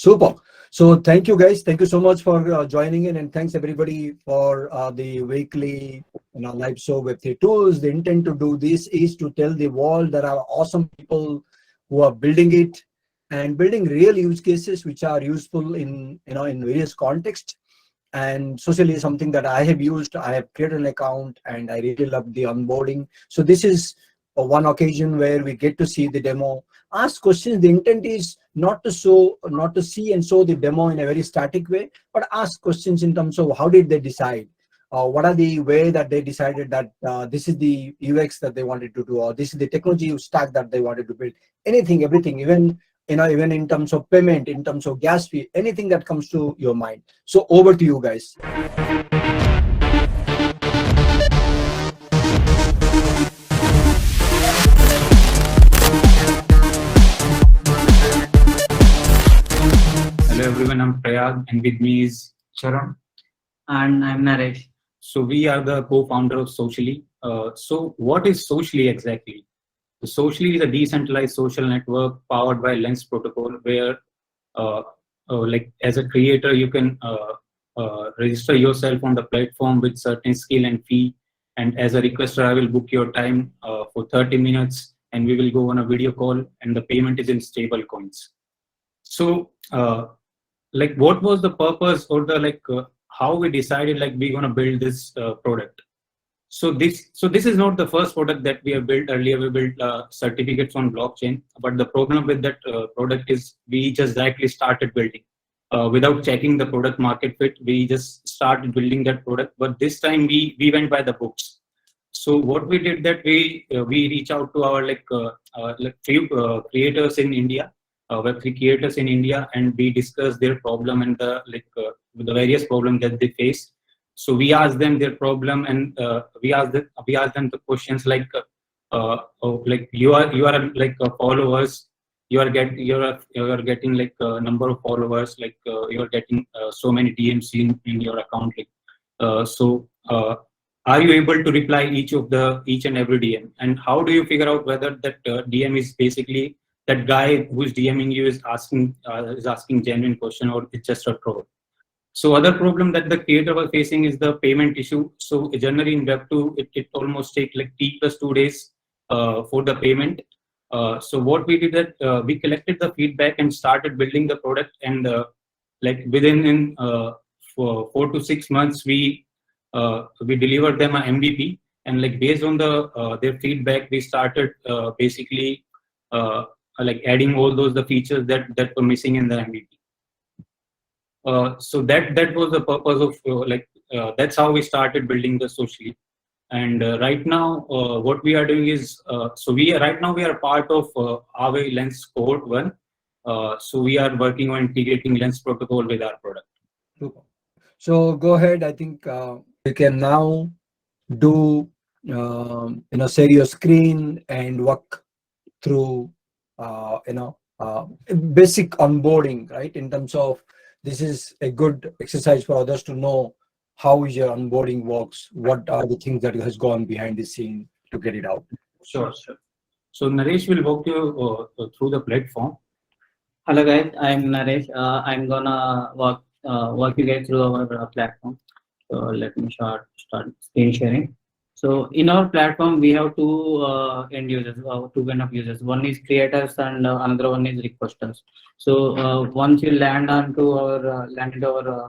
Super. So thank you guys. Thank you so much for joining in, and thanks everybody for the weekly live show Web3 tools. The intent to do this is to tell the world there are awesome people who are building it and building real use cases which are useful in various contexts. And Socially is something that I have used. I have created an account and I really love the onboarding. So this is one occasion where we get to see the demo, ask questions. The intent is not to see and show the demo in a very static way, but ask questions in terms of how did they decide, what are the way that they decided that this is the UX that they wanted to do, or this is the technology stack that they wanted to build. Anything, everything, even in terms of payment, in terms of gas fee, anything that comes to your mind. So over to you guys. Hello everyone, I'm Prayag and with me is Charan. And I'm Naresh. So we are the co-founder of Soclly. So what is Soclly exactly? So Soclly is a decentralized social network powered by Lens protocol where like as a creator you can register yourself on the platform with certain skill and fee, and as a requester I will book your time for 30 minutes and we will go on a video call and the payment is in stable coins. So like what was the purpose or the how we decided like we're going to build this product. So this is not the first product that we have built. Earlier we built certificates on blockchain, but the problem with that product is we just directly started building without checking the product market fit. We just started building that product, but this time we went by the books. So what we did that we reach out to our few creators in India, Web3 creators in India, and we discuss their problem and the various problems that they face. So we ask them their problem, and we ask them the questions like you are like followers, you are getting like a number of followers, like you are getting so many DMs in your account. Are you able to reply each and every DM? And how do you figure out whether that DM is basically that guy who's DMing you is asking genuine question or it's just a troll? So other problem that the creator was facing is the payment issue. So generally in Web2, it almost take like T+2 days for the payment. So what we did that we collected the feedback and started building the product, and like within 4 to 6 months we delivered them an MVP, and like based on their feedback we started basically like adding all the features that were missing in the MVP. So that was the purpose of that's how we started building the Soclly. And right now what we are doing is right now we are part of Aave Lens Cohort 1. So we are working on integrating Lens protocol with our product. Super. So go ahead. I think you can now do share your screen and walk through basic onboarding, right? In terms of, this is a good exercise for others to know how is your onboarding works, what are the things that has gone behind the scene to get it out. Sure. So Naresh will walk you through the platform. Hello guys, I'm Naresh. I'm gonna walk you guys through our platform. So let me start screen sharing. So in our platform, we have two end users, two kind of users. One is creators and another one is requesters. So once you land into our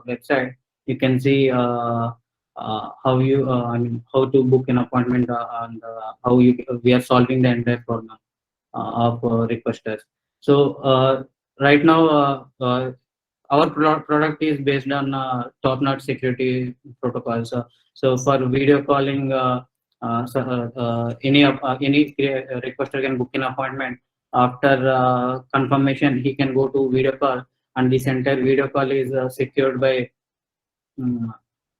website, you can see how to book an appointment and how we are solving the entire problem of requesters. So right now our product is based on top-notch security protocols. So for video calling, any requester can book an appointment. After confirmation, he can go to video call, and this entire video call is secured by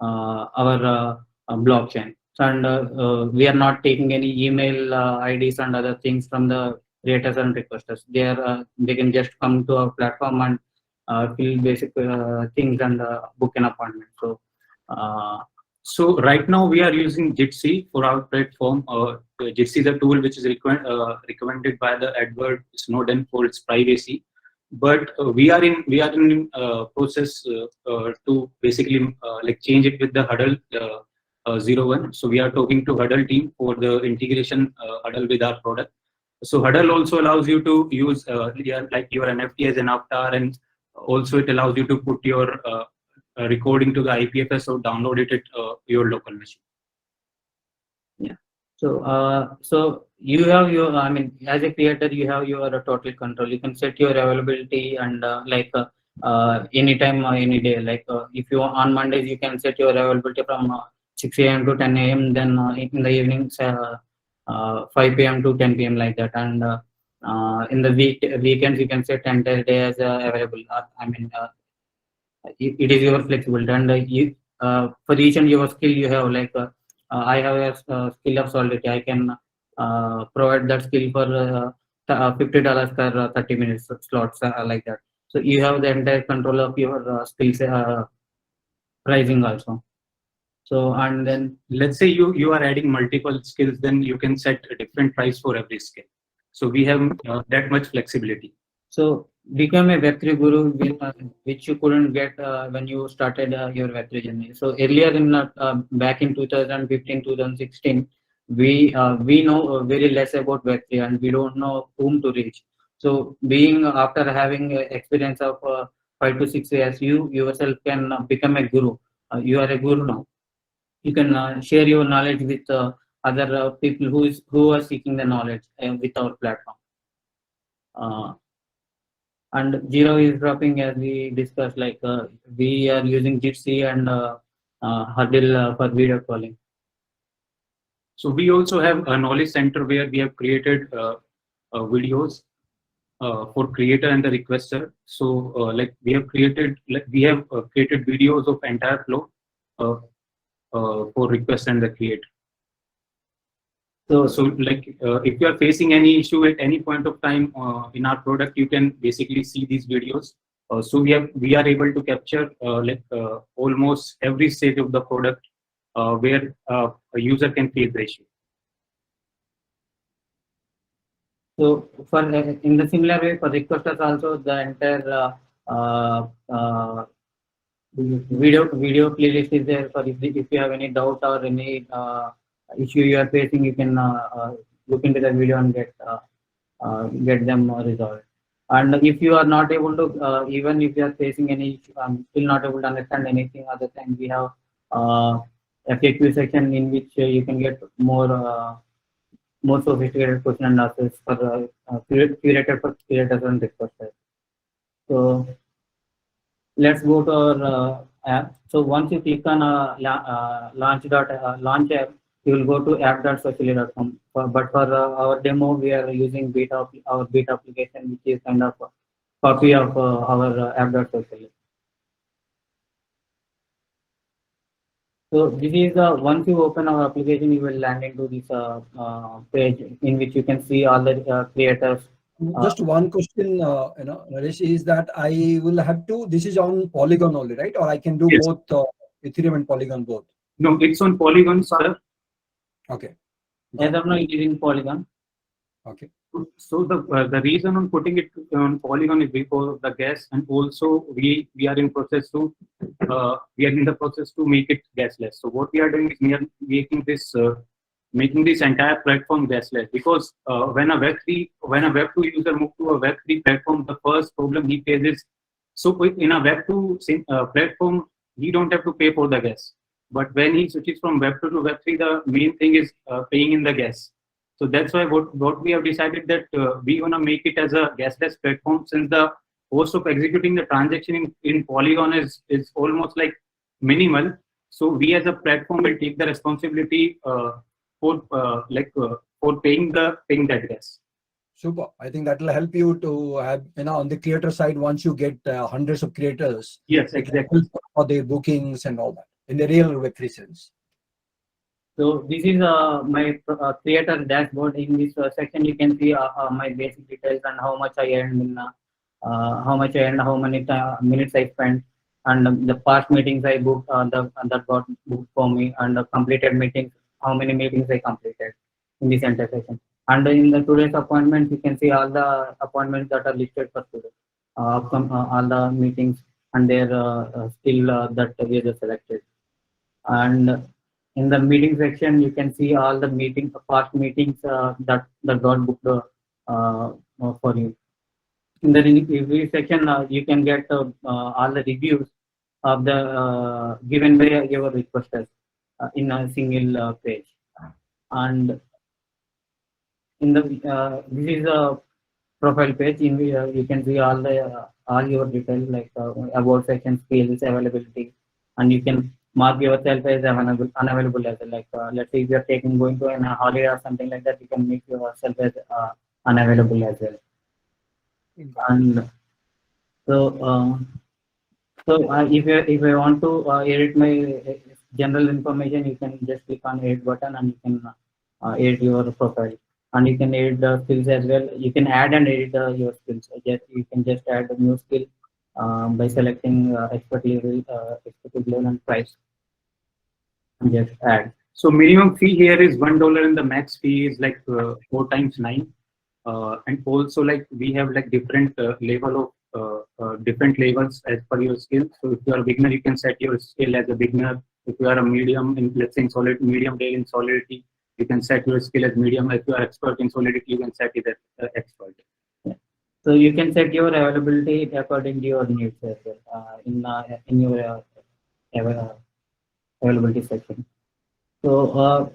our blockchain. So, and we are not taking any email IDs and other things from the creators and requesters. They can just come to our platform and fill basic things and book an appointment. So right now we are using Jitsi for our platform. Jitsi is a tool which is recommended by the Edward Snowden for its privacy. but we are in process to basically like change it with the Huddle 01. So we are talking to Huddle team for the integration Huddle with our product. So Huddle also allows you to use like your NFT as an avatar, and also it allows you to put your recording to the IPFS or download it at your local machine. Yeah. So you have your, I mean, as a creator, you have your total control. You can set your availability and anytime or any day. Like if you on Mondays, you can set your availability from 6 a.m. to 10 a.m. Then in the evenings, 5 p.m. to 10 p.m. like that. And in the weekends, you can set entire day as available. It is your flexibility, and for each and your skill you have, like I have a skill of solidity. I can provide that skill for $50 per 30 minutes slots, like that. So you have the entire control of your skills pricing also. So, and then let's say you are adding multiple skills, then you can set a different price for every skill. So we have that much flexibility. So become a Web3 guru, which you couldn't get when you started your Web3 journey. So earlier back in 2015, 2016, we know very less about Web3, and we don't know whom to reach. So being after having experience of 5 to 6 years, you yourself can become a guru. You are a guru now. You can share your knowledge with other people who are seeking the knowledge with our platform. And zero eavesdropping, as we discussed, like we are using Jitsi and Huddle for video calling. So we also have a knowledge center where we have created videos for creator and the requester. So like we have created videos of entire flow for request and the creator. So like if you are facing any issue at any point of time in our product, you can basically see these videos. So we are able to capture almost every stage of the product where a user can face the issue. So for in the similar way for requesters also, the entire video playlist is there for if you have any doubt or any issue you are facing, you can look into the video and get them resolved. And if you are not able to, even if you are facing any issue, still not able to understand anything other than, we have FAQ section in which you can get more sophisticated question and answers for curated for creators and requesters. So let's go to our app. So once you click on launch app, you will go to app.soclly.com. But for our demo, we are using our beta application, which is kind of a copy of our app.soclly. So this is once you open our application, you will land into this page in which you can see all the creators. Just one question, Naresh, is that I will have to. This is on Polygon only, right? Or I can do yes. both Ethereum and Polygon both. No, it's on Polygon, sir. Okay. As of now, it is in Polygon. Okay. So the reason on putting it on Polygon is because of the gas, and also we are in the process to make it gasless. So what we are doing is we are making this entire platform gasless, because when a Web2 user moves to a Web3 platform, the first problem he faces, so in a Web2 platform, he don't have to pay for the gas. But when he switches from Web2 to Web3, the main thing is paying in the gas. So that's why what we have decided that we want to make it as a gasless platform, since the cost of executing the transaction in Polygon is almost like minimal. So we as a platform will take the responsibility for paying that gas. Super. I think that will help you to have, on the creator side, once you get hundreds of creators. Yes, exactly. For their bookings and all that in the real Web3 sense. So this is my creator dashboard. In this section, you can see my basic details and how much I earned, how many minutes I spent, and the past meetings I booked that got booked for me, and the completed meetings, how many meetings I completed in this entire section. And in the today's appointments, you can see all the appointments that are listed for today. all the meetings and their skill that user selected. And in the meeting section, you can see all the past meetings that got booked for you. In the review section, you can get all the reviews of the given by your requesters in a single page. And in the this is a profile page in which you can see all your details like about section, skills, availability, and you can mark yourself as unavailable as well. Like let's say if you are going to an holiday or something like that, you can make yourself as unavailable as well. And so if I want to edit my general information, you can just click on edit button and you can edit your profile. And you can edit the skills as well. You can add and edit your skills. You can just add a new skill by selecting expert level, and price, and just add. So minimum fee here is $1 and the max fee is like 4 times 9. And also like we have like different level of different levels as per your skill. So if you are a beginner, you can set your skill as a beginner. If you are a medium in, let's say, in medium day in Solidity, you can set your skill as medium. If you are expert in Solidity, you can set it as expert. Yeah. So you can set your availability according to your needs as well in your availability section. So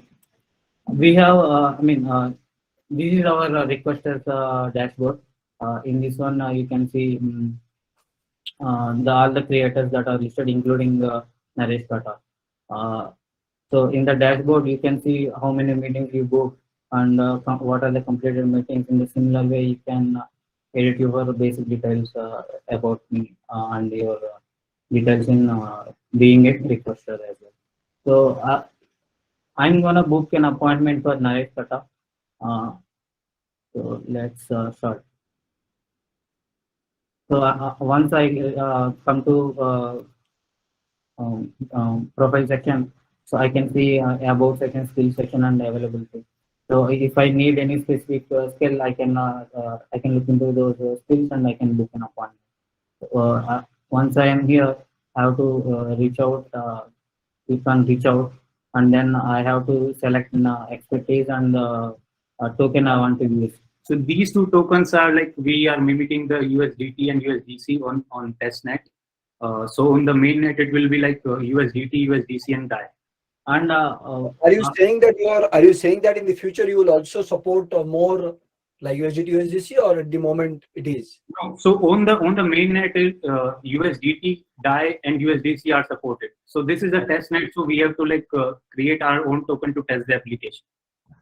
we have, this is our requesters dashboard. In this one, you can see all the creators that are listed, including Naresh Charan. So in the dashboard, you can see how many meetings you booked and what are the completed meetings. In the similar way, you can edit your basic details about me and your details in being a requester as well. So I'm gonna book an appointment for Naresh Charan. So let's start. So once I come to profile section, so I can see about section, skill section, and availability. So if I need any specific skill, I can look into those skills and I can book an appointment. So, once I am here, I have to reach out. Click on reach out, and then I have to select expertise and token I want to use. So these two tokens are like we are mimicking the USDT and USDC on testnet. So on the mainnet, it will be like USDT, USDC, and DAI. And are you saying that in the future you will also support more like USDT, USDC, or at the moment it is? No. So on the mainnet, USDT, DAI, and USDC are supported. So this is a testnet, so we have to like create our own token to test the application.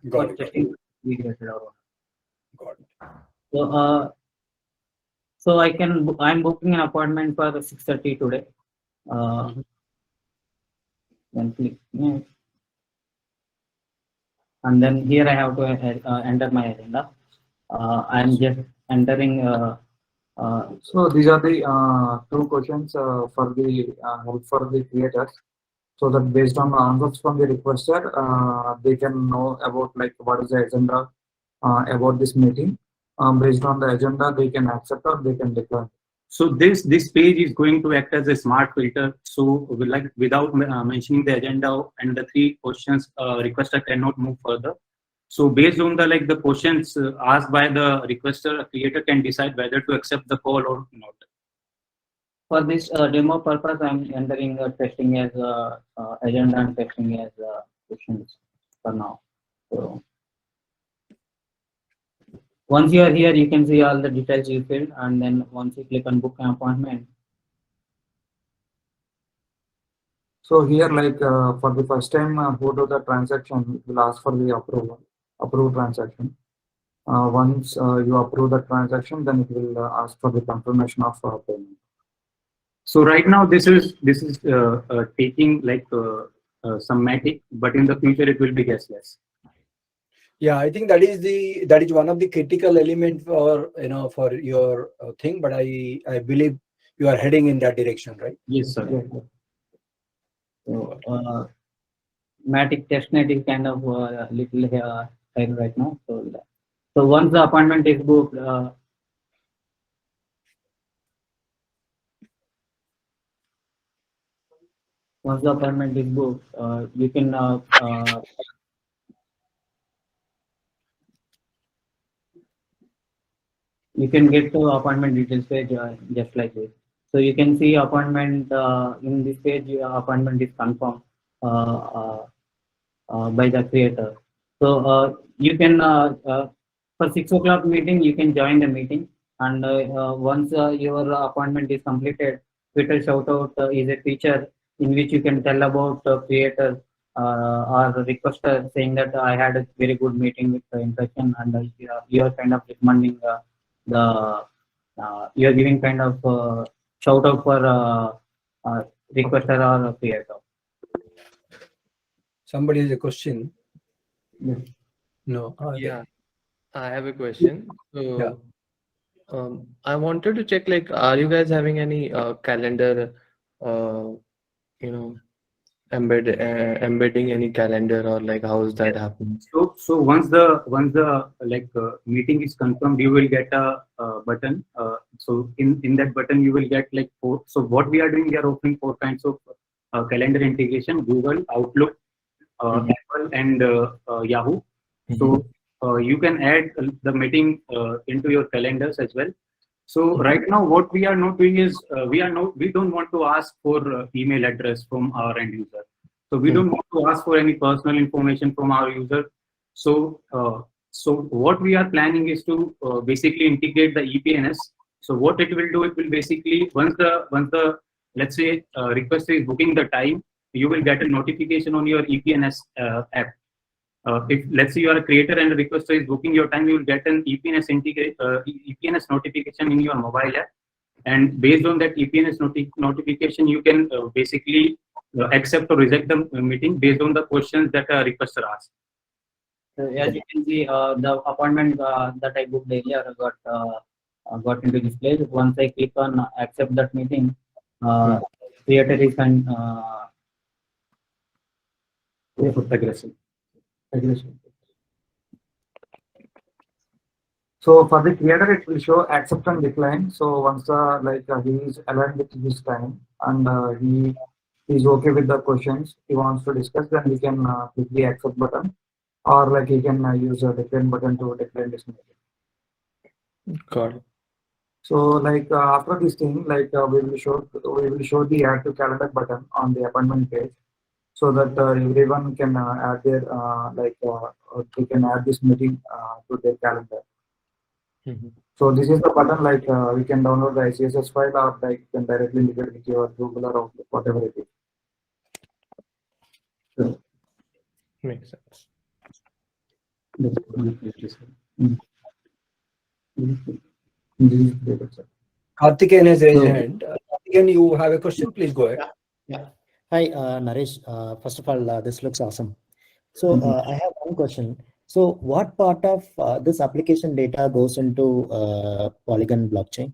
Got it. We created our own. Got it. So I'm booking an appointment for 6:30 today. Then click next. And then here I have to enter my agenda. I'm just entering. So these are the two questions for the help for the creators, so that based on the answers from the requester, they can know about like what is the agenda about this meeting. Based on the agenda, they can accept or they can decline. So this page is going to act as a smart filter. So like without mentioning the agenda and the 3 questions, requester cannot move further. So based on the questions asked by the requester, a creator can decide whether to accept the call or not. For this demo purpose, I'm entering testing as agenda and testing as questions for now. So once you are here, you can see all the details you filled, and then once you click on book an appointment. So here, like for the first time, who do the transaction will ask for the approve transaction. Once you approve the transaction, then it will ask for the confirmation of payment. So right now, this is taking like some matic, but in the future it will be guessless. Yeah, I think that is one of the critical elements for for your thing. But I believe you are heading in that direction, right? Yes, sir. Yeah. So matic testnet is kind of little high right now. So once the appointment is booked, once the appointment is booked, you can get to appointment details page just like this. So you can see appointment in this page. Appointment is confirmed by the creator. So you can for 6 o'clock meeting, you can join the meeting, and once your appointment is completed, Twitter shoutout is a feature in which you can tell about creator or requester saying that I had a very good meeting with the impression, and you are kind of recommending the you are giving kind of shout out for requester or creator. Somebody has a question. Yes. No. Yeah, I have a question. Yeah. So, I wanted to check, like, are you guys having any calendar, you know, embedding any calendar, or like how is that happening? So once the meeting is confirmed, you will get a button. So in that button you will get like four. So what we are doing, we are offering 4 kinds of calendar integration: Google, Outlook, Apple, and Yahoo. So you can add the meeting into your calendars as well. So right now, what we are not doing is we don't want to ask for email address from our end user. So we don't want to ask for any personal information from our user. So what we are planning is to basically integrate the EPNS. So what it will do, it will basically once the let's say requester is booking the time, you will get a notification on your EPNS app. If let's say you are a creator and a requester is booking your time, you will get an EPNS notification in your mobile app, and based on that EPNS notification, you can basically accept or reject the meeting based on the questions that a requester asks. As you can see, the appointment that I booked earlier got into this place. Once I click on accept that meeting, creator is Aggression. So for the creator, it will show accept and decline. So once he is aligned with his time and he is okay with the questions he wants to discuss, then he can click the accept button, or like he can use a decline button to decline this meeting. Got it. So like after this thing, like we will show the add to calendar button on the appointment page, so that everyone can add their they can add this meeting to their calendar. So this is the button, like we can download the CSS file, or like you can directly link it with your Google or Outlook, whatever it is. So, Makes sense. Karthikeyan has raised a hand. Karthikeyan, you have a question? Please go ahead. Yeah. Hi, Naresh. First of all, this looks awesome. So I have one question. So what part of this application data goes into Polygon blockchain?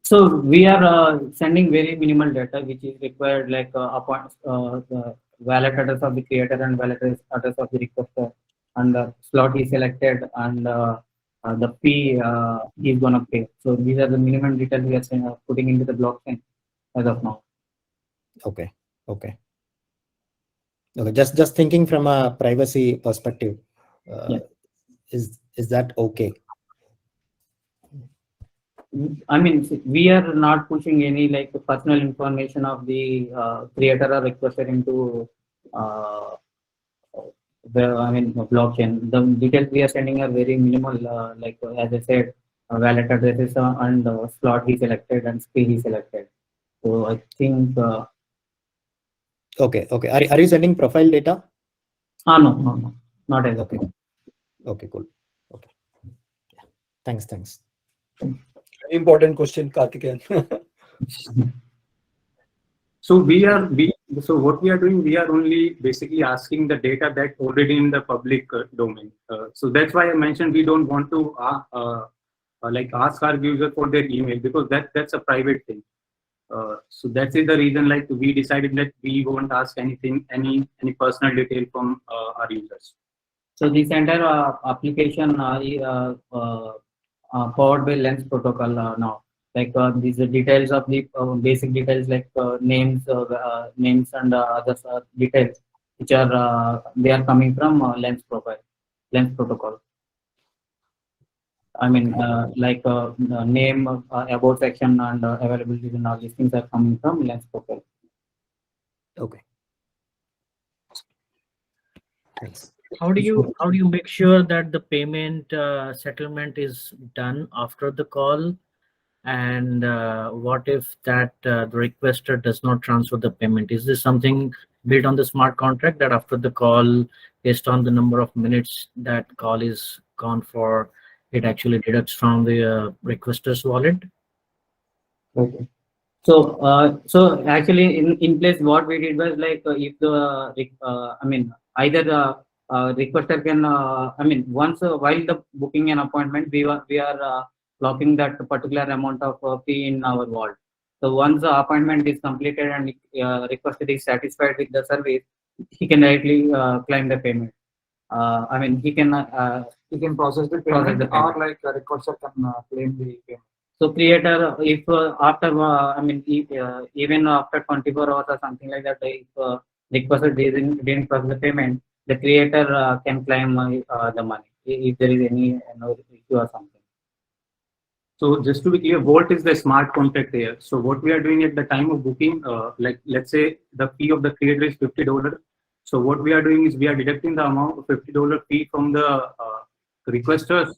So we are sending very minimal data, which is required, like the wallet address of the creator and wallet address of the requester, and the slot is selected, and the fee is gonna pay. So these are the minimum details we are putting into the blockchain as of now. Okay. Just thinking from a privacy perspective, is that okay? I mean, we are not pushing any like personal information of the creator or requester into blockchain. The details we are sending are very minimal. Like as I said, wallet addresses and slot he selected and fee he selected. So I think. Okay. Are you sending profile data? No, not as okay. Okay, cool. Okay. Yeah. Thanks. Important question, Karthikeyan. So what we are doing, we are only basically asking the data that already in the public domain. So that's why I mentioned we don't want to ask our user for their email, because that's a private thing. So that is the reason, like, we decided that we won't ask anything, any personal detail from our users. So this entire application powered by Lens protocol now. like these details of the basic details like names and other details which are they are coming from lens protocol. I mean, like name, about section, and availability, and all these things are coming from lens profile. Okay. Thanks. How do you make sure that the payment settlement is done after the call? And what if that the requester does not transfer the payment? Is this something built on the smart contract that after the call, based on the number of minutes that call is gone for, it actually deducts from the requester's wallet? Okay. So actually in place what we did was like if the I mean either the requester can I mean once while the booking an appointment we are locking that particular amount of fee in our vault. So once the appointment is completed and requester is satisfied with the service, he can directly claim the payment. I mean he can process the payment, or like a requester can claim the payment. So creator, if after I mean if, even after 24 hours or something like that, if requester didn't process the payment, the creator can claim the money if there is any issue or something. So just to be clear, Vault is the smart contract here. So what we are doing at the time of booking, like let's say the fee of the creator is $50. So what we are doing is we are deducting the amount of $50 fee from the requester's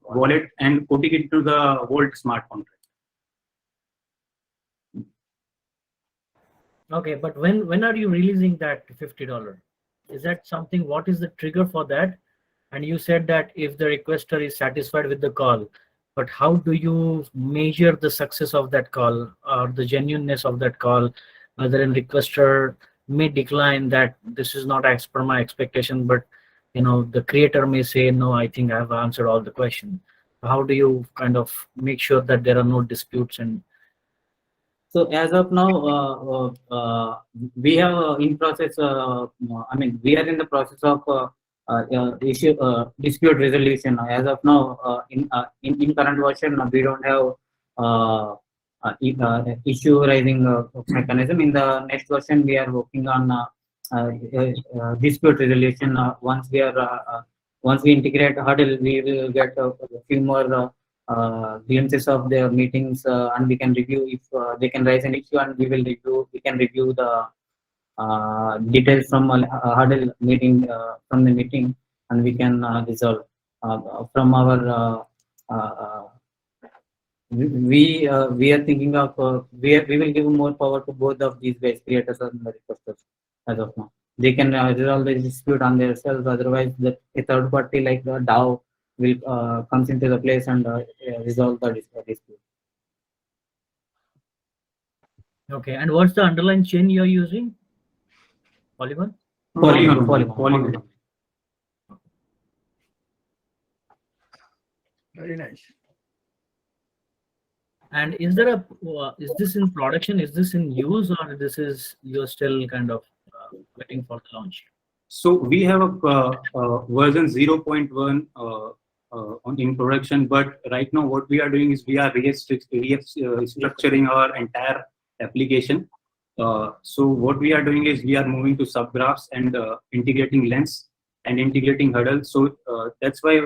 wallet and putting it to the Vault smart contract. Okay, but when are you releasing that $50? Is that something? What is the trigger for that? And you said that if the requester is satisfied with the call, but how do you measure the success of that call or the genuineness of that call? Other than requester may decline that this is not as per my expectation, but the creator may say, no, I think I have answered all the questions. How do you kind of make sure that there are no disputes? And so as of now, we have in process. I mean, we are in the process of dispute resolution. As of now, in current version, we don't have issue raising mechanism. In the next version, we are working on dispute resolution. Once we integrate Huddle, we will get a few more glimpses of their meetings, and we can review if they can raise an issue, and we can review the details from Huddle meeting from the meeting, and we can resolve from our we are thinking of we will give more power to both of these guys, creators and the requesters. As of now, they can resolve the dispute on themselves. Otherwise, a third party like the DAO will comes into the place and resolve the dispute. okay, and what's the underlying chain you're using? Polygon? Polygon. Very nice. And is there is this in production? Is this in use, or you're still kind of waiting for the launch? So we have a version 0.1 in production, but right now what we are doing is we are restructuring our entire application. So what we are doing is we are moving to subgraphs and integrating Lens and integrating Huddle. So that's why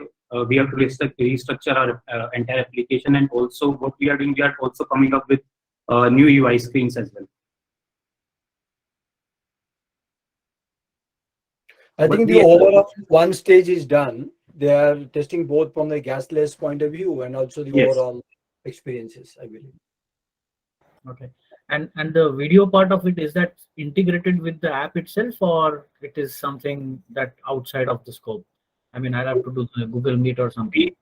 we have to restructure our entire application. And also what we are doing, we are also coming up with new UI screens as well. I think the overall one stage is done. They are testing both from the gasless point of view and also the overall experiences, I believe. Okay. And the video part of it, is that integrated with the app itself, or it is something that outside of the scope? I mean, I'll have to do the Google Meet or something.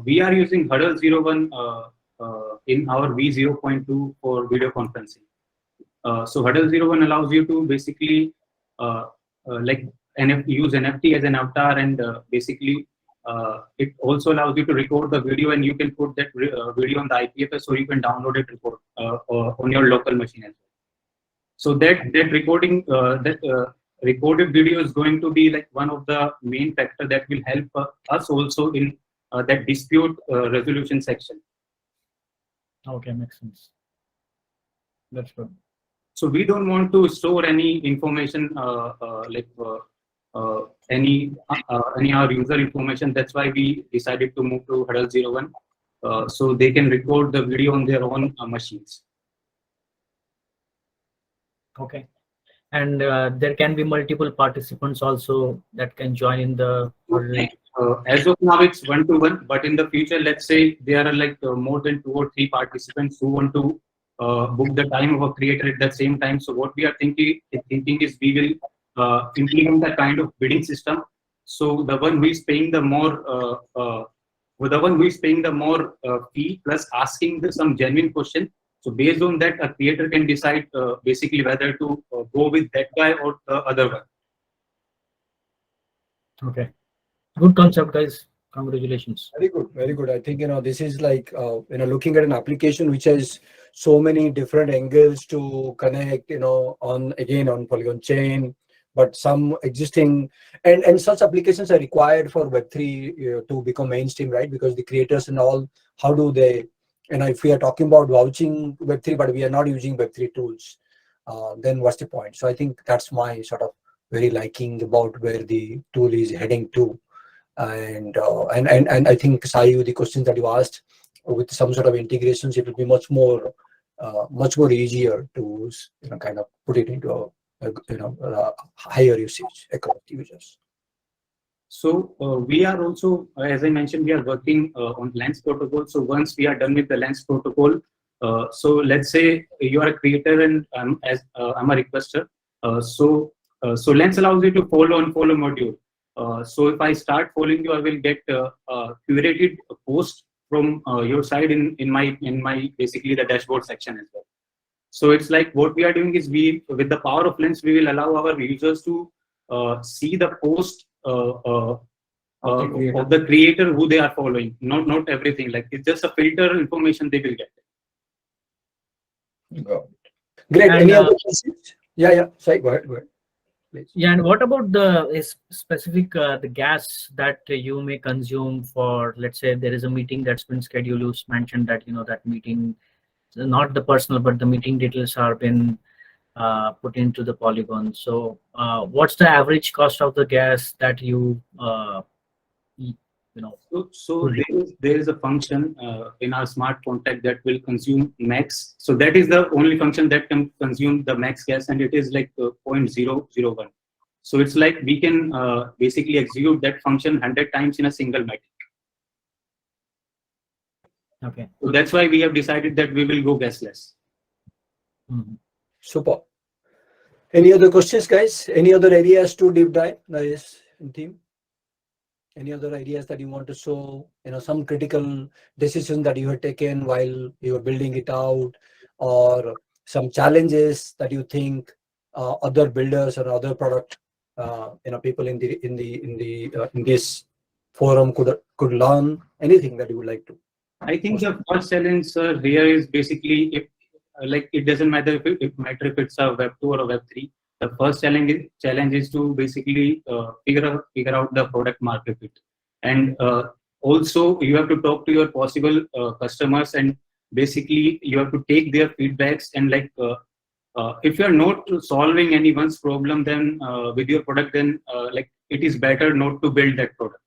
We are using Huddle 01 in our V0.2 for video conferencing. So Huddle 01 allows you to basically use NFT as an avatar, and basically it also allows you to record the video, and you can put that video on the IPFS, so you can download it on your local machine as well. So that recording recorded video is going to be like one of the main factor that will help us also in that dispute resolution section. Okay, makes sense. That's good. So we don't want to store any information any our user information. That's why we decided to move to Huddle 01, so they can record the video on their own machines. Okay. And there can be multiple participants also that can join in the. As of now, it's 1-to-1, but in the future, let's say there are like more than 2 or 3 participants who want to book the time of a creator at the same time. So what we are thinking is we will implement a kind of bidding system. So the one who is paying the more fee plus asking some genuine question. So based on that, a creator can decide basically whether to go with that guy or the other one. Okay. Good concept, guys. Congratulations. Very good, very good. I think this is like looking at an application which has so many different angles to connect on Polygon chain, but some existing and such applications are required for Web3 to become mainstream, right? Because the creators and all, how do they, if we are talking about vouching Web3 but we are not using Web3 tools, then what's the point? So I think that's my sort of very liking about where the tool is heading to. And I think, Sayu, the questions that you asked, with some sort of integrations, it will be much more easier to kind of put it into a higher usage across the users. So we are also, as I mentioned, we are working on Lens protocol. So once we are done with the Lens protocol, so let's say you are a creator and I'm a requester. So Lens allows you to follow module. So if I start following you, I will get curated post from your side in my basically the dashboard section as well. So it's like what we are doing is with the power of Lens, we will allow our users to see the post of the creator who they are following. Not everything. Like it's just a filter information they will get. Great. And, Any other questions? Yeah. Sorry, go ahead. Please. Yeah, and what about the specific the gas that you may consume for, let's say there is a meeting that's been scheduled, you mentioned that that meeting, not the personal but the meeting details are been put into the Polygon. So what's the average cost of the gas that you So there is a function in our smart contract that will consume max. So that is the only function that can consume the max gas, and it is like 0.001. So it's like we can basically execute that function 100 times in a single meeting. Okay. So that's why we have decided that we will go gasless. Mm-hmm. Super. Any other questions, guys? Any other areas to deep dive, Naresh and team? Any other ideas that you want to show? Some critical decisions that you had taken while you were building it out, or some challenges that you think other builders or other product people in this forum could learn. Anything that you would like to? I think the first challenge here is basically it doesn't matter if it's a Web 2 or a Web 3. The first challenge is to basically figure out the product market fit, and also you have to talk to your possible customers, and basically you have to take their feedbacks, and if you are not solving anyone's problem then with your product, then it is better not to build that product.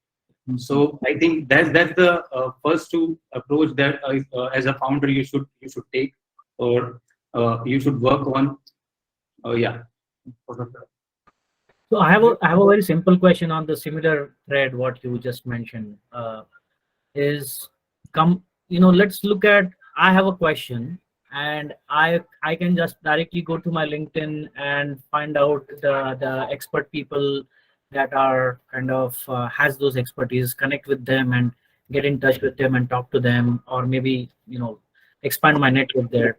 Mm-hmm. So I think that's the first to approach that as a founder you should take, or you should work on. Yeah. So I have a very simple question on the similar thread what you just mentioned. Let's look at, I have a question and I can just directly go to my LinkedIn and find out the expert people that are kind of has those expertise, connect with them and get in touch with them and talk to them, or maybe expand my network there.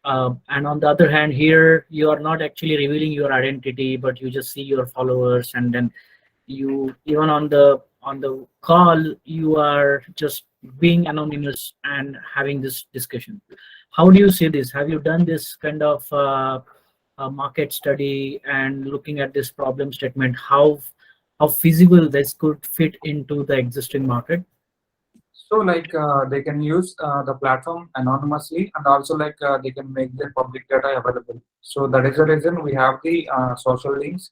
And on the other hand, here you are not actually revealing your identity, but you just see your followers, and then you even on the call you are just being anonymous and having this discussion. How do you see this? Have you done this kind of market study and looking at this problem statement? How feasible this could fit into the existing market? So like they can use the platform anonymously, and also like they can make their public data available. So that is the reason we have the social links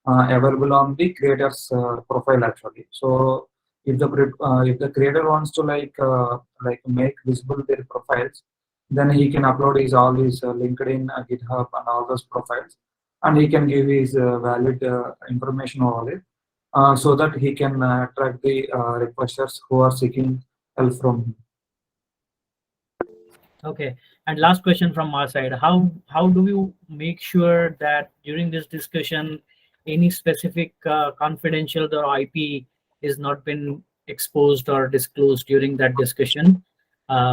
available on the creator's profile actually. So if the creator wants to like make visible their profiles, then he can upload his all his LinkedIn, GitHub, and all those profiles, and he can give his valid information over it, so that he can track the requesters who are seeking help from him. Okay. And last question from our side. How do you make sure that during this discussion, any specific confidential or IP is not been exposed or disclosed during that discussion?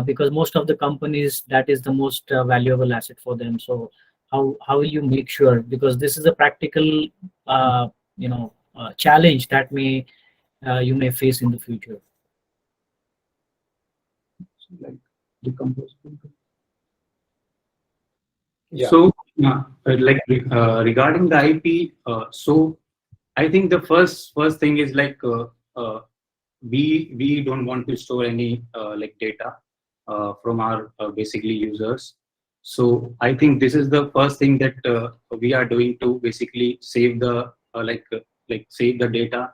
Because most of the companies, that is the most valuable asset for them. So how will you make sure? Because this is a practical challenge that you may face in the future. Like decompose. Yeah. So, regarding the IP, so I think the first thing is like we don't want to store any like data from our basically users. So I think this is the first thing that we are doing to basically save the save the data.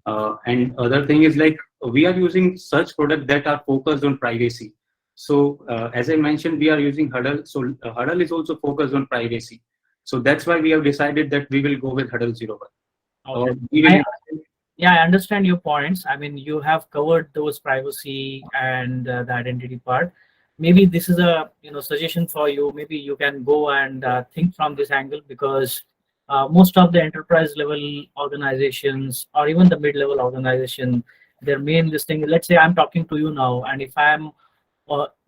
And other thing is like we are using such products that are focused on privacy. So as I mentioned, we are using Huddle. So Huddle is also focused on privacy. So that's why we have decided that we will go with Huddle 01. Okay. We will Yeah, I understand your points. I mean, you have covered those privacy and the identity part. Maybe this is a suggestion for you. Maybe you can go and think from this angle, because most of the enterprise level organizations or even the mid-level organization, their main this thing. Let's say I'm talking to you now, and if I'm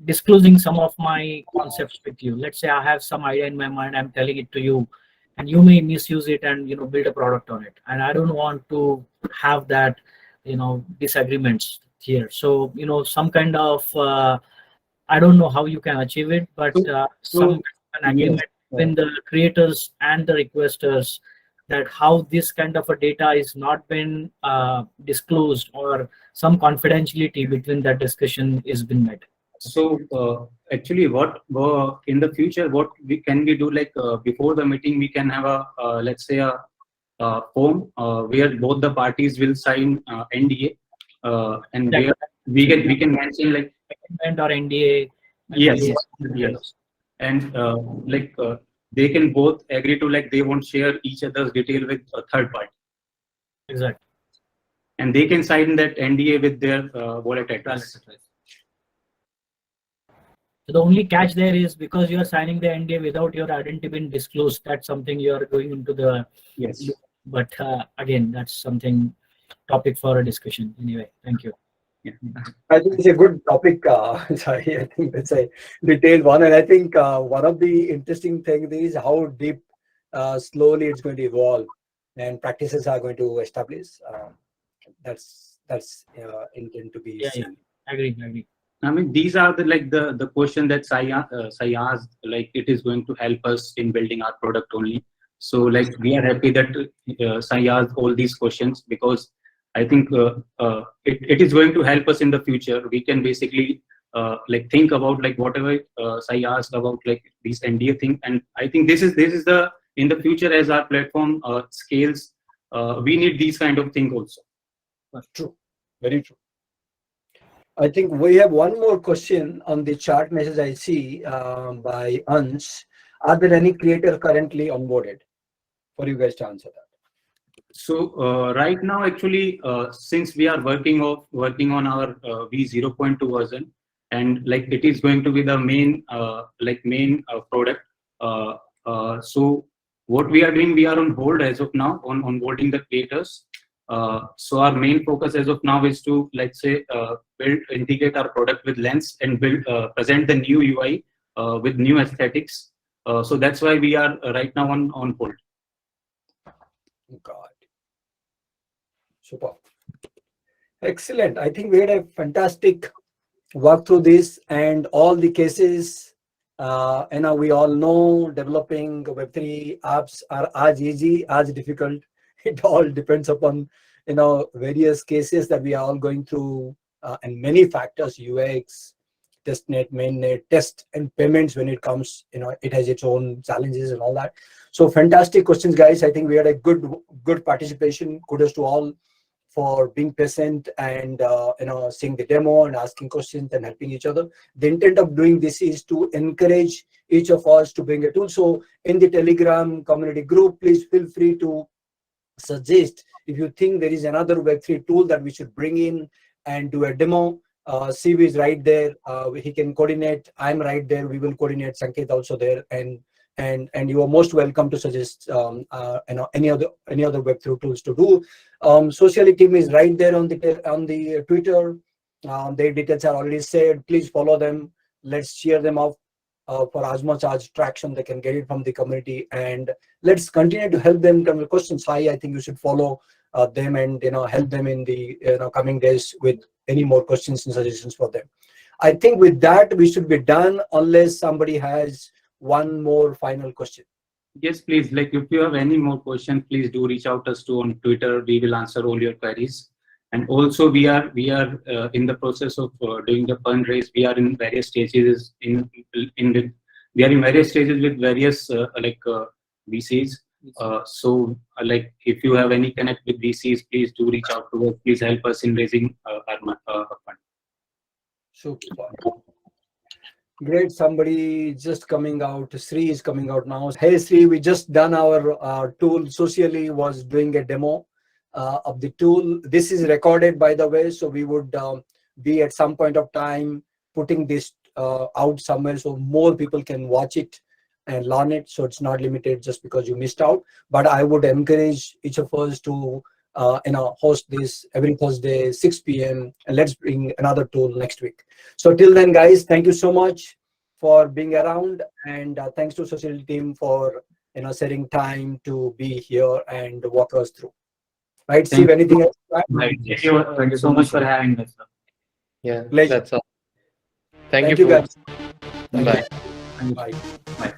disclosing some of my concepts with you, let's say I have some idea in my mind, I'm telling it to you, and you may misuse it and build a product on it, and I don't want to have that disagreements here. So some kind of I don't know how you can achieve it, but some kind of an agreement between the creators and the requesters, that how this kind of a data is not been disclosed, or some confidentiality between that discussion is been met. So actually, what in the future, what we do, like before the meeting, we can have a let's say a form where both the parties will sign NDA, and Like, where we can mention like agreement or NDA. yes, and they can both agree to like they won't share each other's detail with a third party. Exactly. And they can sign that NDA with their wallet address. So the only catch there is, because you are signing the NDA without your identity being disclosed, that's something you are going into the Yes. But again, that's something topic for a discussion. Anyway, thank you. Yeah. I think it's a good topic. Sorry, I think it's a detailed one, and I think one of the interesting things is how deep, slowly it's going to evolve, and practices are going to establish. That's intent to be seen. Agree. I mean, these are the question that Sai asked. Like, it is going to help us in building our product only. So like we are happy that Sai asked all these questions, because I think it is going to help us in the future. We can basically like think about like whatever Sai asked about like these NDA thing, and I think this is the in the future as our platform scales, we need these kind of things also. True, very true. I think we have one more question on the chat message I see by Ansh. Are there any creators currently onboarded? For you guys to answer that. So right now, actually, since we are working on our V0.2 version, and like it is going to be the main product. So what we are doing, we are on hold as of now on onboarding the creators. So our main focus as of now is to, let's say, integrate our product with Lens and present the new UI with new aesthetics. So that's why we are right now on hold. God. Super. Excellent. I think we had a fantastic work through this and all the cases. We all know developing Web3 apps are as easy as difficult. It all depends upon various cases that we are all going through and many factors, UX, testnet, mainnet, test and payments. When it comes, it has its own challenges and all that. So fantastic questions, guys. I think we had a good participation. Kudos to all for being present and seeing the demo and asking questions and helping each other. The intent of doing this is to encourage each of us to bring a tool. So in the Telegram community group, please feel free to suggest if you think there is another Web3 tool that we should bring in and do a demo. CV is right there. He can coordinate. I'm right there. We will coordinate. Sanket also there, and you are most welcome to suggest any other Web3 tools to do. Socially team is right there on the Twitter. Their details are already said. Please follow them. Let's share them out for as much as traction they can get it from the community, and let's continue to help them. Come with questions. I think you should follow them and help them in the coming days with any more questions and suggestions for them. I think with that we should be done, unless somebody has one more final question. Yes, please. Like if you have any more questions, please do reach out us to on Twitter. We will answer all your queries. And also we are in the process of doing the fundraise. We are in various stages with various VCs. So like if you have any connect with VCs, please do reach out to us. Please help us in raising our fund. Super. Great. Somebody just coming out. Sri is coming out now. Hey Sri, we just done our tool. Socially was doing a demo of the tool. This is recorded, by the way, so we would be at some point of time putting this out somewhere so more people can watch it and learn it. So it's not limited just because you missed out. But I would encourage each of us to host this every Thursday 6 p.m. and let's bring another tool next week. So till then, guys, thank you so much for being around, and thanks to social team for setting time to be here and walk us through. Right, Steve, anything else? Right. Thank you so much for having us, sir. Yeah, Pleasure. that's all. Thank Thank you you, folks. guys. Bye. Bye. Bye.